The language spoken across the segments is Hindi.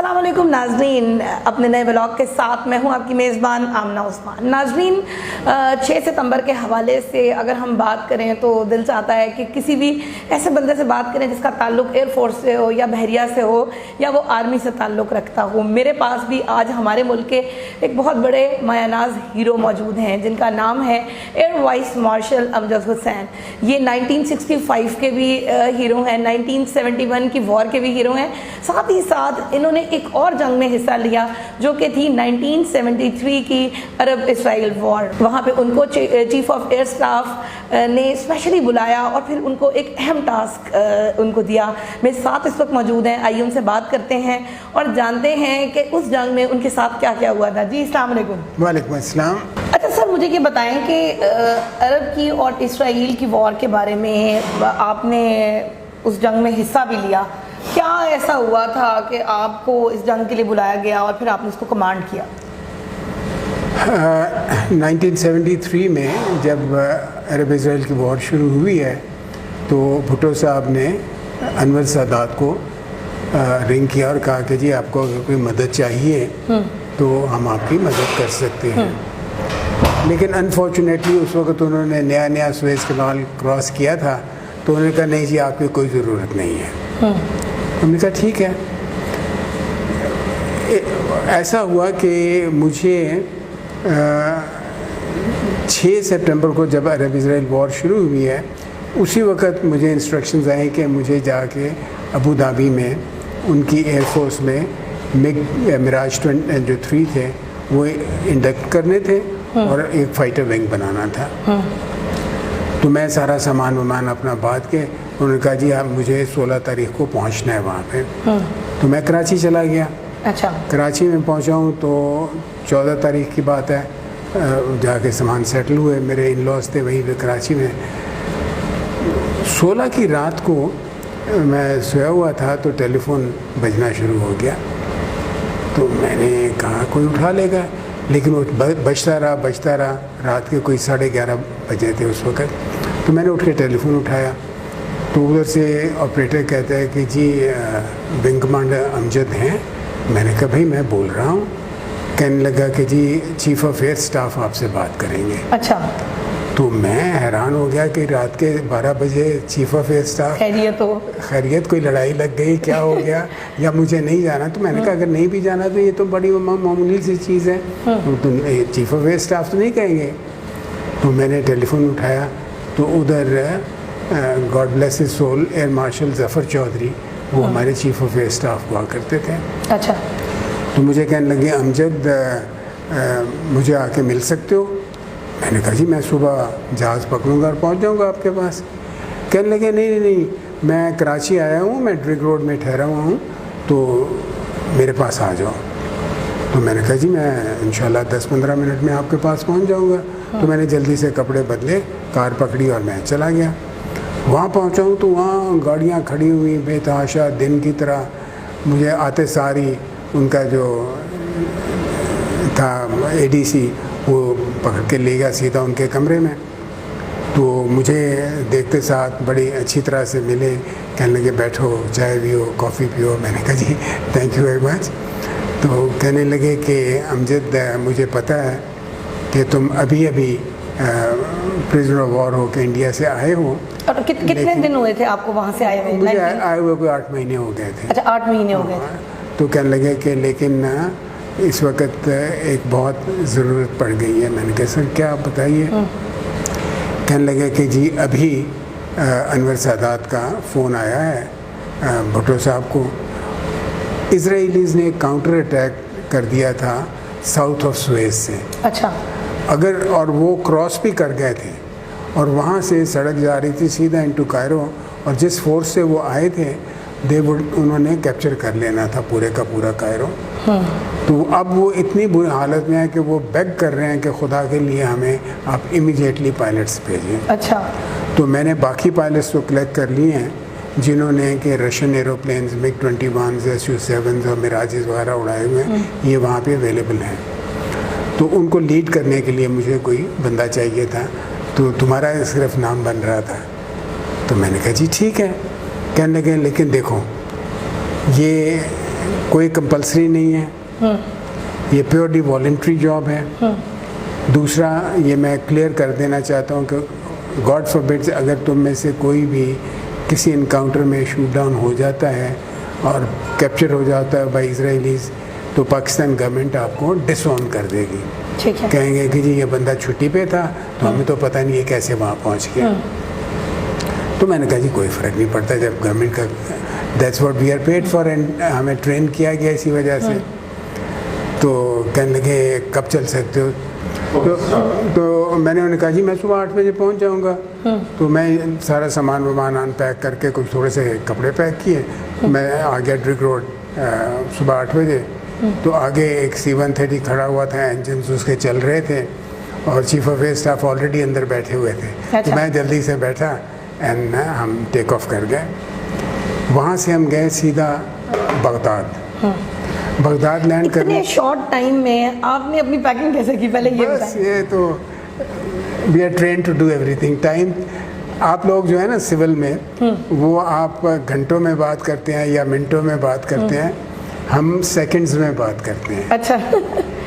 अस्सलाम वालेकुम नाजरीन, अपने नए व्लॉग के साथ मैं हूं आपकी मेज़बान आमना उस्मान। नाजरीन, 6 सितंबर के हवाले से अगर हम बात करें तो दिल चाहता है कि किसी भी ऐसे बंदे से बात करें जिसका ताल्लुक़ एयरफोर्स से हो या बहरिया से हो या वो आर्मी से ताल्लुक़ रखता हो। मेरे पास भी आज हमारे मुल्क के एक बहुत बड़े मायानाज हीरो मौजूद हैं जिनका नाम है air vice marshal Amjad Hussain. ये 1965 के भी हीरो हैं, 1971 की वॉर के भी हीरो हैं। साथ ही साथ इन्होंने एक और जंग में हिस्सा लिया जो कि थी 1973 की अरब इसराइल वॉर। वहाँ पे उनको चीफ ऑफ एयर स्टाफ ने स्पेशली बुलाया और फिर उनको एक अहम टास्क उनको दिया। मेरे साथ इस वक्त मौजूद हैं, आइए उनसे बात करते हैं और जानते हैं कि उस जंग में उनके साथ क्या क्या हुआ था। जी अस्सलाम वालेकुम। वालेकुम अस्सलाम। अच्छा सर, मुझे ये बताएं कि अरब की और इसराइल की वॉर के बारे में आपने उस जंग में हिस्सा भी लिया। क्या ऐसा हुआ था कि आपको इस जंग के लिए बुलाया गया और फिर आपने इसको कमांड किया? 1973 में जब अरब इसराइल की वॉर शुरू हुई है तो भुट्टो साहब ने अनवर सादात को रिंग किया और कहा कि जी आपको अगर कोई मदद चाहिए तो हम आपकी मदद कर सकते हैं। लेकिन अनफॉर्चुनेटली उस वक्त उन्होंने नया सुएज़ कैनाल क्रॉस किया था तो उन्होंने कहा नहीं जी आपकी कोई ज़रूरत नहीं है। हमने कहा ठीक है। ऐसा हुआ कि मुझे 6 सितंबर को जब अरब इसराइल वॉर शुरू हुई है उसी वक्त मुझे इंस्ट्रक्शंस आए कि मुझे जाके अबू धाबी में उनकी एयरफोर्स में मिराज जो 3 थे वो इंडक्ट करने थे और एक फाइटर विंग बनाना था। तो मैं सारा सामान वामान अपना बात के उन्होंने कहा जी आप मुझे 16 तारीख को पहुंचना है वहाँ पे। तो मैं कराची चला गया। अच्छा। कराची में पहुँचा हूँ तो 14 तारीख की बात है, जाके सामान सेटल हुए। मेरे इन लॉज थे वहीं पे कराची में। 16 की रात को मैं सोया हुआ था तो टेलीफोन बजना शुरू हो गया। तो मैंने कहा कोई उठा लेगा, लेकिन वो बजता रहा। रात के कोई 11:30 बजे थे उस वक़्त। तो मैंने उठ के टेलीफोन उठाया तो उधर से ऑपरेटर कहता है कि जी विंग कमांडर अमजद हैं। मैंने कहा भाई मैं बोल रहा हूँ। कहने लगा कि जी चीफ ऑफ एयर स्टाफ आपसे बात करेंगे। अच्छा। तो मैं हैरान हो गया कि रात के 12 बजे चीफ ऑफ एयर स्टाफ। खैरियत कोई लड़ाई लग गई, क्या हो गया या मुझे नहीं जाना? तो मैंने कहा अगर नहीं भी जाना तो ये तो बड़ी मामूली सी चीज़ है, तो चीफ ऑफ एयर स्टाफ तो नहीं कहेंगे। तो मैंने टेलीफोन उठाया तो उधर God bless his soul air marshal Zafar Chaudhry वो हमारे चीफ ऑफ एयर स्टाफ हुआ करते थे। अच्छा। तो मुझे कहने लगे अमजद मुझे आके मिल सकते हो? मैंने कहा जी मैं सुबह जहाज़ पकड़ूंगा और पहुंच जाऊंगा आपके पास। कहने लगे नहीं मैं कराची आया हूँ, मैं ड्रिग रोड में ठहरा हुआ हूँ तो मेरे पास आ जाओ। तो मैंने कहा जी मैं इंशाल्लाह 10-15 मिनट में आपके पास पहुँच जाऊँगा। तो मैंने जल्दी से कपड़े बदले, कार पकड़ी और मैं चला गया। वहाँ पहुँचा हूँ तो वहाँ गाड़ियाँ खड़ी हुई बेतहाशा दिन की तरह। मुझे आते सारी उनका जो था ADC वो पकड़ के ले गया सीधा उनके कमरे में। तो मुझे देखते साथ बड़ी अच्छी तरह से मिले, कहने लगे बैठो चाय पियो कॉफ़ी पियो। मैंने कहा जी थैंक यू वेरी मच। तो कहने लगे कि अमजद मुझे पता है कि तुम अभी प्रिजनर ऑफ वॉर हो के इंडिया से आए हो। और कितने दिन हुए थे आपको वहाँ से आए हुए? मुझे आए हुए कोई 8 महीने हो गए थे। अच्छा, 8 महीने हो गए थे। तो कहने लगे कि लेकिन इस वक्त एक बहुत ज़रूरत पड़ गई है। मैंने कहा सर क्या आप बताइए? कहने लगे कि जी अभी अनवर सादात का फ़ोन आया है भुट्टो साहब को। इजराइलीज़ ने काउंटर अटैक कर दिया था साउथ ऑफ सुएज़ से। अच्छा। अगर और वो क्रॉस भी कर गए थे और वहाँ से सड़क जा रही थी सीधा इनटू कायरो और जिस फोर्स से वो आए थे उन्होंने कैप्चर कर लेना था पूरे का पूरा कायरो। तो अब वो इतनी बुरी हालत में है कि वो बेग कर रहे हैं कि खुदा के लिए हमें आप इमीडिएटली पायलट्स भेजें। अच्छा। तो मैंने बाकी पायलट्स तो कलेक्ट कर लिए हैं जिन्होंने कि रशियन एरोप्लेन्स MiG-21 Su-7 और मिराजेस वगैरह उड़ाए हुए हैं, ये वहाँ पे अवेलेबल हैं। तो उनको लीड करने के लिए मुझे कोई बंदा चाहिए था, तो तुम्हारा सिर्फ नाम बन रहा था। तो मैंने कहा जी ठीक है। कहने लगे लेकिन देखो ये कोई कंपलसरी नहीं है, ये प्योरली वॉलंटरी जॉब है। दूसरा, ये मैं क्लियर कर देना चाहता हूँ कि गॉड फॉरबिड अगर तुम में से कोई भी किसी इनकाउंटर में शूट डाउन हो जाता है और कैप्चर हो जाता है बाय इजराइलीज, तो पाकिस्तान गवर्नमेंट आपको डिसऑन कर देगी। ठीक है। कहेंगे कि जी ये बंदा छुट्टी पे था तो हमें तो पता नहीं है कैसे वहाँ पहुँच गया। तो मैंने कहा जी कोई फ़र्क नहीं पड़ता, जब गवर्नमेंट का that's what we are paid for and हमें ट्रेन किया गया इसी वजह से। तो कहने लगे कब चल सकते हो? तो मैंने उन्हें कहा जी मैं सुबह 8 बजे पहुंच जाऊंगा। तो मैं सारा सामान वामान अनपैक करके कुछ थोड़े से कपड़े पैक किए, मैं आ गया ड्रिग रोड सुबह 8 बजे। तो आगे एक C-130 खड़ा हुआ था, इंजन उसके चल रहे थे और chief of air staff already अंदर बैठे हुए थे। अच्छा। तो मैं जल्दी से बैठा एंड हम टेक ऑफ कर गए। वहाँ से हम गए सीधा बगदाद। बगदाद लैंड करने इतने शॉर्ट टाइम में आपने अपनी पैकिंग कैसे की, पहले ये बस बताएं। ये तो we are train to do everything. Time आप लोग जो है ना सिविल में वो आप घंटों में बात करते हैं या मिनटों में बात करते हैं, हम सेकंड्स में बात करते हैं। अच्छा।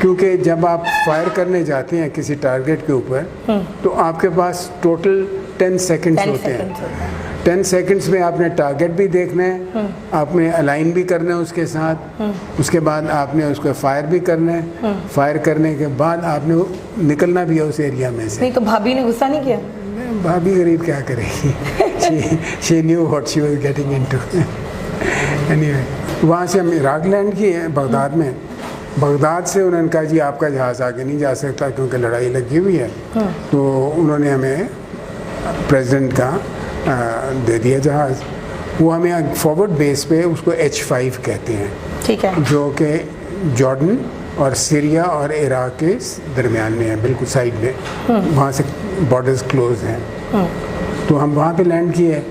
क्योंकि जब आप फायर करने जाते हैं किसी टारगेट के ऊपर तो आपके पास टोटल 10 सेकंड्स होते हैं। 10 सेकंड्स में आपने टारगेट भी देखना है, आपने अलाइन भी करना है उसके साथ, उसके बाद आपने उसको फायर भी करना है, फायर करने के बाद आपने निकलना भी है उस एरिया में से। नहीं तो भाभी ने गुस्सा नहीं किया? भाभी गरीब क्या करेगी, she knew what she was getting into. Anyway, वहाँ से हम इराक लैंड किए बगदाद में। बगदाद से उन्होंने कहा जी आपका जहाज़ आगे नहीं जा सकता क्योंकि लड़ाई लगी हुई है। तो उन्होंने हमें प्रेसिडेंट का दे दिया जहाज़। वो हमें फॉरवर्ड बेस पे उसको H-5 कहते हैं। ठीक है। जो कि जॉर्डन और सीरिया और इराक के दरमियान में है, बिल्कुल साइड में। वहाँ से बॉर्डर्स क्लोज हैं। तो हम वहाँ पे लैंड किए।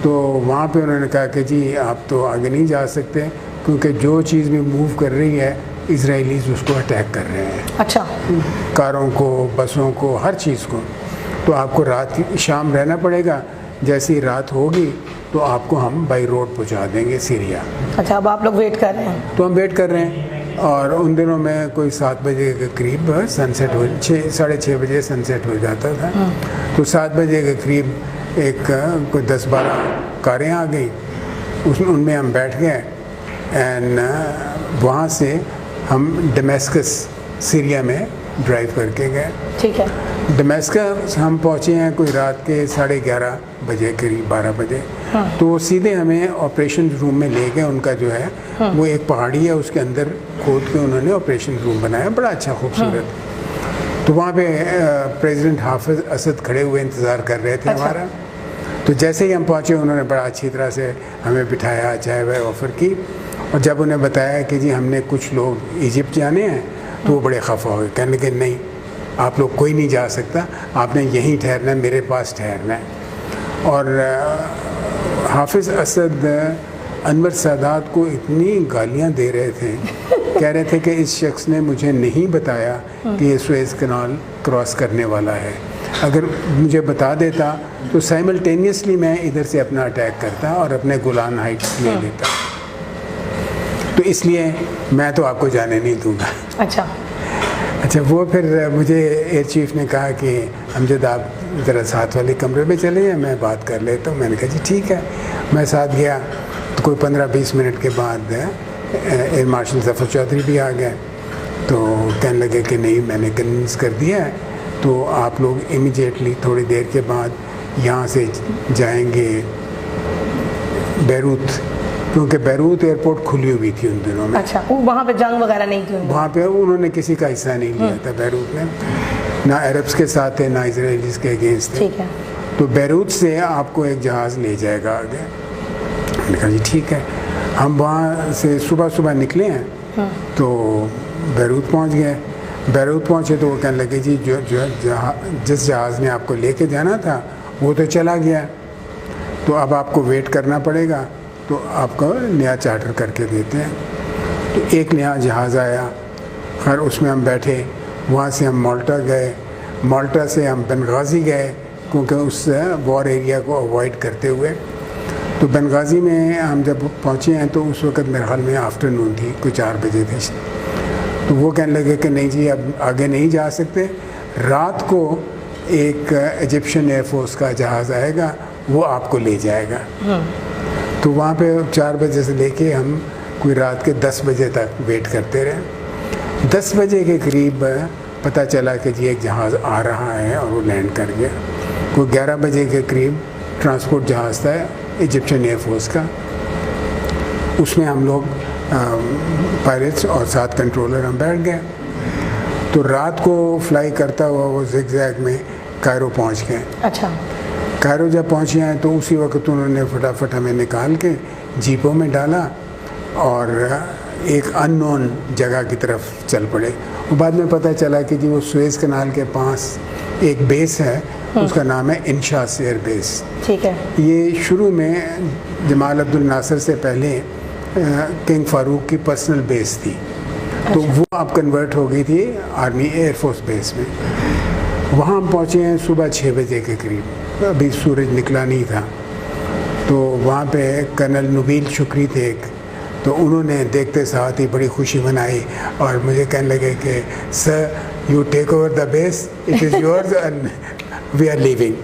तो वहाँ पे उन्होंने कहा कि जी आप तो आगे नहीं जा सकते क्योंकि जो चीज़ भी मूव कर रही है इजराइलीज उसको अटैक कर रहे हैं। अच्छा। कारों को, बसों को, हर चीज़ को। तो आपको रात शाम रहना पड़ेगा, जैसी रात होगी तो आपको हम बाई रोड पहुंचा देंगे सीरिया। अच्छा, अब आप लोग वेट कर रहे हैं? तो हम वेट कर रहे हैं और उन दिनों में कोई 7 बजे के करीब सनसेट हो, 6-6:30 बजे सनसेट हो जाता था। तो 7 बजे के करीब एक कोई 10-12 कारें आ गई, उसमें उनमें हम बैठ गए एंड वहाँ से हम दमिश्क सीरिया में ड्राइव करके गए। ठीक है। दमिश्क हम पहुँचे हैं कोई रात के 11:30 बजे करीब, 12 बजे। तो वो सीधे हमें ऑपरेशन रूम में ले गए। उनका जो है वो एक पहाड़ी है, उसके अंदर खोद के उन्होंने ऑपरेशन रूम बनाया, बड़ा अच्छा खूबसूरत। तो वहाँ पे प्रेसिडेंट हाफिज असद खड़े हुए इंतज़ार कर रहे थे हमारा। तो जैसे ही हम पहुँचे उन्होंने बड़ा अच्छी तरह से हमें बिठाया, चाय वाय ऑफ़र की। और जब उन्हें बताया कि जी हमने कुछ लोग इजिप्ट जाने हैं तो वो बड़े खफा हो गए, कहने लगे नहीं आप लोग कोई नहीं जा सकता, आपने यहीं ठहरना है, मेरे पास ठहरना है। और हाफिज़ असद अनवर सादात को इतनी गालियां दे रहे थे, कह रहे थे कि इस शख्स ने मुझे नहीं बताया कि ये सुएज़ कनाल क्रॉस करने वाला है, अगर मुझे बता देता तो साइमल्टेनियसली मैं इधर से अपना अटैक करता और अपने गोलान हाइट्स ले लेता। तो इसलिए मैं तो आपको जाने नहीं दूंगा। अच्छा, वो फिर मुझे एयर चीफ ने कहा कि अमजद आप ज़रा साथ वाले कमरे में चले जाए, मैं बात कर लेता हूँ। मैंने कहा जी ठीक है। मैं साथ गया तो कोई 15-20 मिनट के बाद एयर मार्शल ज़फ़र चौधरी भी आ गए। तो कहने लगे कि नहीं मैंने कन्विंस कर दिया है, तो आप लोग इमीडिएटली थोड़ी देर के बाद यहाँ से जाएंगे बैरूत, क्योंकि बैरूत एयरपोर्ट खुली हुई थी उन दिनों में। अच्छा, वहाँ पे जंग वगैरह नहीं थी? वहाँ पे उन्होंने किसी का हिस्सा नहीं लिया था बैरूत में, ना अरब्स के साथ थे ना इजराइलीज के अगेंस्ट थे। ठीक है। तो बैरूत से आपको एक जहाज़ ले जाएगा आगे। मैंने कहा जी ठीक है। हम वहाँ से सुबह निकले हैं तो बैरूत पहुँच गए। बैरूत पहुँचे तो वो कहने लगे जी जिस जहाज़ ने आपको लेके जाना था वो तो चला गया, तो अब आपको वेट करना पड़ेगा, तो आपको नया चार्टर करके देते हैं। तो एक नया जहाज़ आया, खैर उसमें हम बैठे। वहाँ से हम माल्टा गए, माल्टा से हम बेंगाज़ी गए क्योंकि उस वॉर एरिया को अवॉइड करते हुए। तो बेंगाजी में हम जब पहुँचे हैं तो उस वक्त मेरे ख्याल में आफ्टरनून थी, कुछ 4 बजे थे। तो वो कहने लगे कि नहीं जी अब आगे नहीं जा सकते, रात को एक इजिप्शियन एयरफोर्स का जहाज़ आएगा, वो आपको ले जाएगा। तो वहाँ पे 4 बजे से लेके हम कोई रात के 10 बजे तक वेट करते रहे। 10 बजे के करीब पता चला कि जी एक जहाज़ आ रहा है और वो लैंड कर गया। कोई 11 बजे के करीब ट्रांसपोर्ट जहाज़ था इजिप्शियन एयरफोर्स का, उसमें हम लोग पायलट्स और 7 कंट्रोलर हम बैठ गए। तो रात को फ्लाई करता हुआ वो ज़िगज़ैग में कायरो पहुंच गए। अच्छा। कायरो जब पहुंचे हैं तो उसी वक्त उन्होंने फटाफट हमें निकाल के जीपों में डाला और एक अननोन जगह की तरफ चल पड़े। और बाद में पता चला कि जी वो सुएज़ कनाल के पास एक बेस है, उसका नाम है इंशास एयर बेस। ठीक है। ये शुरू में जमाल अब्दुल नासिर से पहले किंग फारूक की पर्सनल बेस थी। तो वो अब कन्वर्ट हो गई थी आर्मी एयरफोर्स बेस में। वहाँ हम पहुँचे हैं सुबह 6 बजे के करीब, अभी सूरज निकला नहीं था। तो वहाँ पे कर्नल नबील शुक्री थे एक, तो उन्होंने देखते साथ ही बड़ी खुशी मनाई और मुझे कहने लगे कि sir you take over the base, it is yours and we are leaving.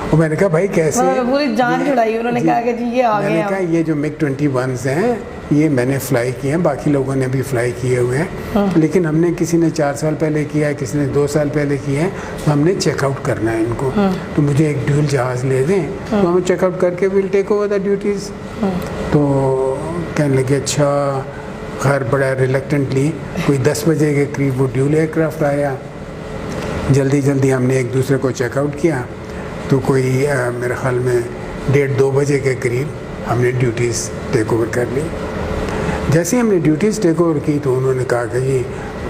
और मैंने कहा भाई कैसे, पूरी जान छुड़ाई। उन्होंने कहा कि जी ये आ गए। मैंने कहा ये जो MiG-21s हैं ये मैंने फ़्लाई किए हैं, बाकी लोगों ने भी फ़्लाई किए हुए हैं, लेकिन हमने किसी ने 4 साल पहले किया है, किसी ने 2 साल पहले किए हैं, तो हमने चेकआउट करना है इनको। तो मुझे एक ड्यूल जहाज़ ले दें तो हम चेकआउट करके will take over the duties. तो कहने लगे अच्छा। खैर बड़ा रिलेक्टेंटली कोई 10 बजे के करीब वो ड्यूल एयरक्राफ्ट आया। जल्दी जल्दी हमने एक दूसरे को चेकआउट किया। तो कोई मेरे ख्याल में 1:30-2 बजे के करीब हमने ड्यूटीज़ टेक ओवर कर ली। जैसे ही हमने ड्यूटीज़ टेक ओवर की तो उन्होंने कहा कि ये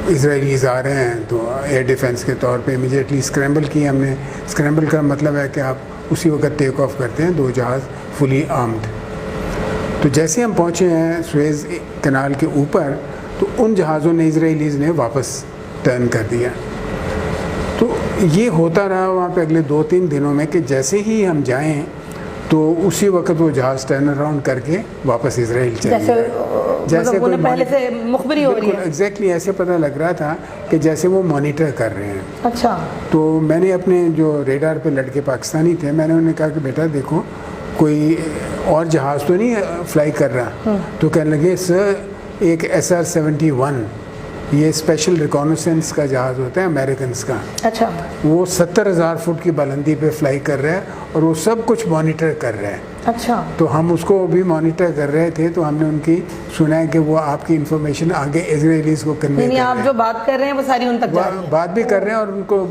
इजरायलीज़ आ रहे हैं, तो एयर डिफेंस के तौर पे इमीडिएटली स्क्रैम्बल की हमने। स्क्रैम्बल का मतलब है कि आप उसी वक्त टेक ऑफ करते हैं, 2 जहाज़ फुली आर्म्ड। तो जैसे हम पहुँचे हैं सुएज़ कनाल के ऊपर तो उन जहाज़ों ने इजरायलीज़ ने वापस टर्न कर दिया। तो ये होता रहा वहाँ पे अगले 2-3 दिनों में कि जैसे ही हम जाएं तो उसी वक्त वो जहाज़ टर्न अराउंड करके वापस इजराइल चले गए। जैसे कोई पहले से मुखबरी हो रही है। एग्जैक्टली ऐसे पता लग रहा था कि जैसे वो मॉनिटर कर रहे हैं। अच्छा। तो मैंने अपने जो रेडार पे लड़के पाकिस्तानी थे, मैंने उन्हें कहा कि बेटा देखो कोई और जहाज़ तो नहीं फ्लाई कर रहा। तो कहने लगे सर एक SR-71 ये स्पेशल रिकॉनेसेंस का जहाज़ होता है अमेरिकन का। अच्छा। वो 70,000 फुट की बुलंदी पे फ्लाई कर रहा है और वो सब कुछ मॉनिटर कर रहा है। अच्छा। तो हम उसको भी मॉनिटर कर रहे थे, तो हमने उनकी सुना है कि वो आपकी इन्फॉर्मेशन आगे इजरायलीज को कन्वे कर रहे हैं। आप जो बात कर रहे हैं वो सारी उन तक जा रही है। बात भी कर रहे हैं और उनको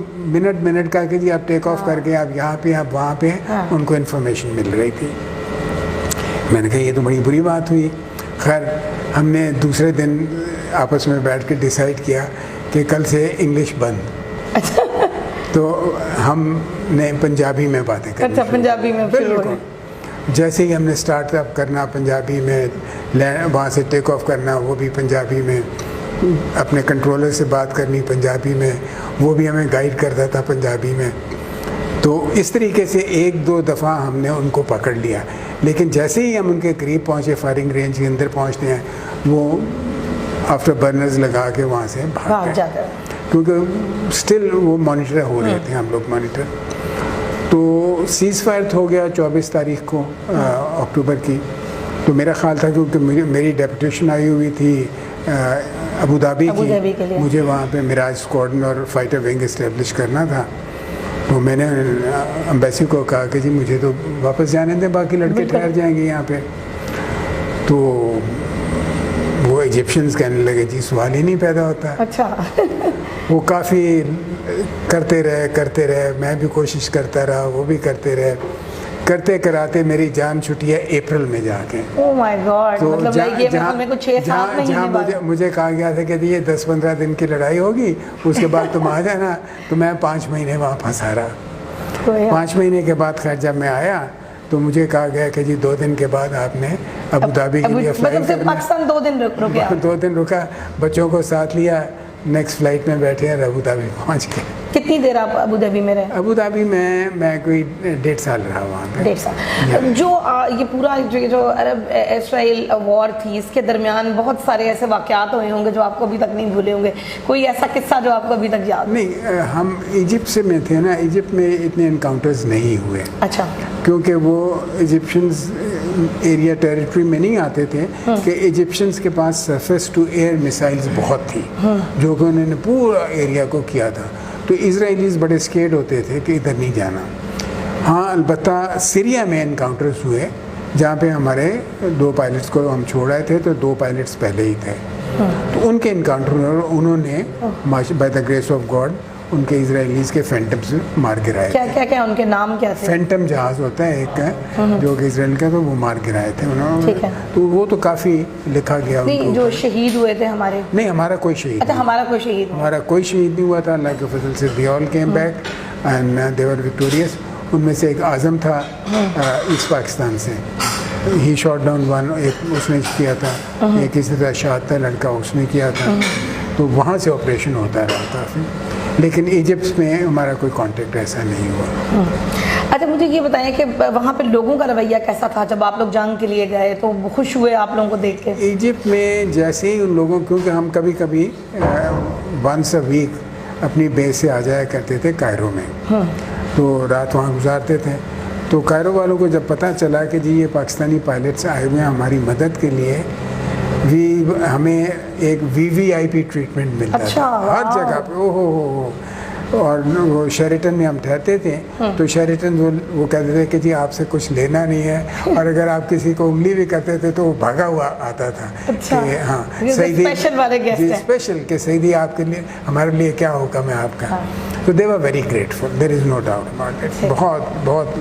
मिनट का कि जी आप टेक ऑफ करके आप यहाँ पे आप वहाँ पे, उनको इन्फॉर्मेशन मिल रही थी। मैंने कहा ये तो बड़ी बुरी बात हुई। खैर हमने दूसरे दिन आपस में बैठ के डिसाइड किया कि कल से इंग्लिश बंद। अच्छा। तो हमने पंजाबी में बातें करनी। अच्छा, पंजाबी में बिल्कुल। जैसे ही हमने स्टार्टअप करना पंजाबी में, वहाँ से टेक ऑफ करना वो भी पंजाबी में, अपने कंट्रोलर से बात करनी पंजाबी में, वो भी हमें गाइड करता था पंजाबी में। तो इस तरीके से 1-2 दफ़ा हमने उनको पकड़ लिया, लेकिन जैसे ही हम उनके करीब पहुँचे, फायरिंग रेंज के अंदर पहुँचते हैं, वो आफ्टर बर्नर्स लगा के वहाँ से भाग जाते हैं, क्योंकि स्टिल वो मॉनिटर हो रहे थे, हम लोग मॉनिटर। तो सीज़ फायर हो गया 24 तारीख को अक्टूबर की। तो मेरा ख्याल था क्योंकि मेरी डेपुटेशन आई हुई थी अबू धाबी की, मुझे वहाँ पे मिराज स्क्वाड्रन और फाइटर विंग इस्टेब्लिश करना था। तो मैंने एम्बेसी को कहा कि जी मुझे तो वापस जाने दें, बाकी लड़के ठहर जाएंगे यहाँ पे। तो वो इजिप्शियंस कहने लगे जी सवाल ही नहीं पैदा होता। अच्छा। वो काफ़ी करते रहे, मैं भी कोशिश करता रहा, वो भी करते रहे, करते कराते मेरी जान छुटी है अप्रैल में जाके। Oh my God. तो मतलब ये मेरे को 6-7 महीने मुझे कहा गया था कि ये 10-15 दिन की लड़ाई होगी, उसके बाद तुम आ जाना। तो मैं 5 महीने वहाँ फंसा रहा। 5 महीने के बाद खैर जब मैं आया तो मुझे कहा गया कि जी 2 दिन के बाद आपने अबू धाबी के लिए फ्लाई करना। पाकिस्तान 2 दिन रुका। 2 दिन रुका, बच्चों को साथ लिया, नेक्स्ट फ्लाइट में बैठे हैं, अबू धाबी पहुँच गए। कितनी देर आप अबू धाबी में रहे? अबू धाबी में मैं कोई 1.5 साल रहा वहाँ पे। 1.5 साल। जो ये पूरा जो अरब इसराइल वॉर थी, इसके दरमियान बहुत सारे ऐसे वाक़यात हुए होंगे जो आपको अभी तक नहीं भूले होंगे, कोई ऐसा किस्सा जो आपको अभी तक याद? नहीं, हम इजिप्ट से में थे ना, इजिप्ट में इतने इनकाउंटर्स नहीं हुए। अच्छा। क्योंकि वो इजिप्शियंस एरिया टेरिटरी में नहीं आते थे कि इजिप्शियंस के पास सरफेस टू एयर मिसाइल्स बहुत थी जो कि उन्होंने पूरा एरिया को किया था। तो इजराइलीज़ बड़े स्केर्ड होते थे कि इधर नहीं जाना। हाँ, अलबत्ता सीरिया में इनकाउंटर्स हुए जहाँ पे हमारे 2 पायलट्स को हम छोड़ आए थे, तो 2 पायलट्स पहले ही थे। तो उनके इनकाउंटर उन्होंने by the grace of God उनके इजराइलीज़ के फैंटम्स मार गिराए। क्या उनके नाम क्या थे? फैंटम जहाज़ होता है एक जो कि इसराइल का, तो वो मार गिराए थे उन्होंने। तो वो तो काफ़ी लिखा गया। नहीं, जो शहीद हुए थे हमारे? नहीं, हमारा कोई शहीद। अच्छा, हमारा कोई शहीद? हमारा कोई शहीद नहीं हुआ था, अल्लाह के फजल से they all came back and they were victorious. उनमें से एक आज़म था ईस्ट पाकिस्तान से, ही शॉट डाउन वन, एक उसने किया था, एक इसी तरह शाद था लड़का, उसने किया था। तो वहाँ से ऑपरेशन होता रहा काफ़ी, लेकिन इजिप्ट में हमारा कोई कांटेक्ट ऐसा नहीं हुआ। अच्छा, मुझे ये बताएं कि वहाँ पे लोगों का रवैया कैसा था जब आप लोग जंग के लिए गए? तो खुश हुए आप लोगों को देख के? इजिप्ट में जैसे ही उन लोगों, क्योंकि हम कभी कभी वंस अ वीक अपनी बेस से आ जाया करते थे कायरो में, तो रात वहाँ गुजारते थे। तो कायरो वालों को जब पता चला कि जी ये पाकिस्तानी पायलट्स आए हुए हैं हमारी मदद के लिए, हमें एक VVIP ट्रीटमेंट मिलता था हर जगह पे। ओहो। और वो शेरेटन में हम ठहरते थे, तो शेरेटन वो कहते थे कि जी आपसे कुछ लेना नहीं है, और अगर आप किसी को उंगली भी करते थे तो वो भागा हुआ आता था। अच्छा। कि हाँ, सईदी स्पेशल वाले गेस्ट हैं। स्पेशल के सईदी आपके लिए, हमारे लिए क्या हुक्म है आपका। हाँ। तो they were very grateful, there is no doubt about it. बहुत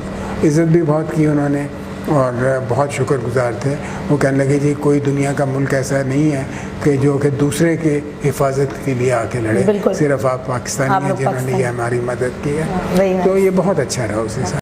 इज़्ज़त भी बहुत की उन्होंने और बहुत शुक्रगुजार थे। वो कहने लगे जी कोई दुनिया का मुल्क ऐसा नहीं है कि जो कि दूसरे के हिफाजत के लिए आके लड़े, सिर्फ आप पाकिस्तानी हैं जिन्होंने ये हमारी मदद की है। तो ये बहुत अच्छा रहा उस हिसाब।